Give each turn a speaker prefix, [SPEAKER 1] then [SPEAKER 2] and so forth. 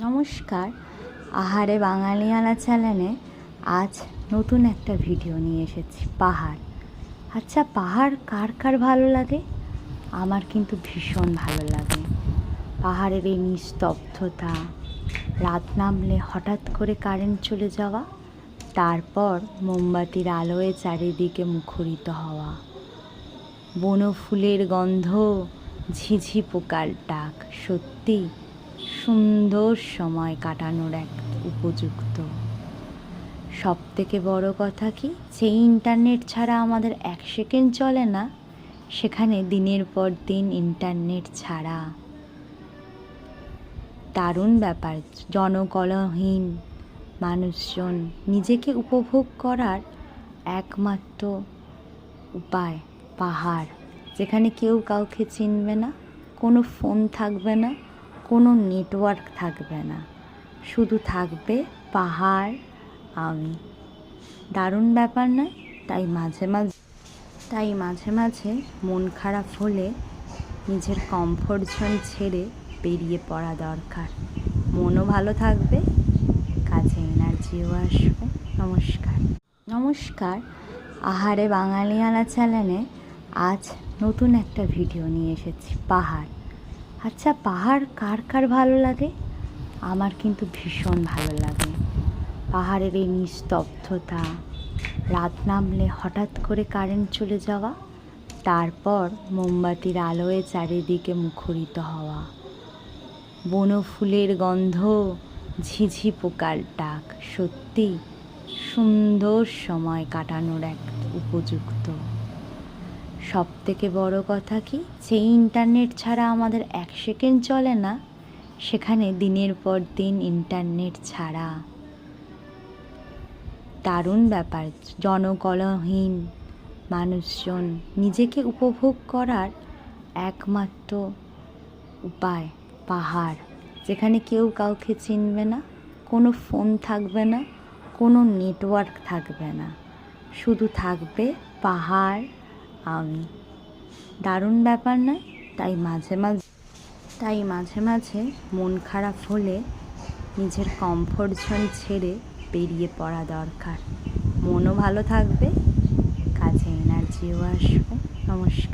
[SPEAKER 1] নমস্কার। আহারে বাঙালিয়ানা চ্যানেলে আজ নতুন একটা ভিডিও নিয়ে এসেছি। পাহাড়। আচ্ছা, পাহাড় কার কার ভালো লাগে? আমার কিন্তু ভীষণ ভালো লাগে। পাহাড়ের এই নিস্তব্ধতা, রাত নামলে হঠাৎ করে কারেন্ট চলে যাওয়া, তারপর মোমবাতির আলোয় চারিদিকে মুখরিত হওয়া, বনফুলের গন্ধ, ঝিঝি পোকার ডাক, সত্যি সুন্দর সময় কাটানোর এক উপযুক্ত। সবথেকে বড় কথা কি, যে ইন্টারনেট ছাড়া আমাদের এক সেকেন্ড চলে না, সেখানে দিনের পর দিন ইন্টারনেট ছাড়া। দারুণ ব্যাপার। জনকলহীন মানুষজন নিজেকে উপভোগ করার একমাত্র উপায় পাহাড়, যেখানে কেউ কাউকে চিনবে না, কোনো ফোন থাকবে না, কোনো নেটওয়ার্ক থাকবে না, শুধু থাকবে পাহাড়, আমি। দারুণ ব্যাপার নয়? তাই মাঝে মাঝে মন খারাপ হলে নিজের কমফোর্ট জোন ছেড়ে বেরিয়ে পড়া দরকার। মনও ভালো থাকবে, কাজে এনার্জিও আসবে। নমস্কার। আহারে বাঙালিয়ানা চ্যানেলে আজ নতুন একটা ভিডিও নিয়ে এসেছি। পাহাড়। আচ্ছা, পাহাড় কার কার ভালো লাগে? আমার কিন্তু ভীষণ ভালো লাগে। পাহাড়ের এই নিস্তব্ধতা, রাত নামলে হঠাৎ করে কারেন্ট চলে যাওয়া, তারপর মোমবাতির আলোয় চারিদিকে মুখরিত হওয়া, বনফুলের গন্ধ, ঝিঝি পোকার ডাক, সত্যি সুন্দর সময় কাটানোর এক উপযুক্ত। সবথেকে বড় কথা কি, যে ইন্টারনেট ছাড়া আমাদের এক সেকেন্ড চলে না, সেখানে দিনের পর দিন ইন্টারনেট ছাড়া। দারুণ ব্যাপার। জনকলহীন মানুষজন নিজেকে উপভোগ করার একমাত্র উপায় পাহাড়, যেখানে কেউ কাউকে চিনবে না, কোনো ফোন থাকবে না, কোনো নেটওয়ার্ক থাকবে না, শুধু থাকবে পাহাড়, আমি। দারুণ ব্যাপার নয়? তাই মাঝে মাঝে মন খারাপ হলে নিজের কমফোর্ট জোন ছেড়ে বেরিয়ে পড়া দরকার। মনও ভালো থাকবে, কাজে এনার্জিও আসবে। নমস্কার।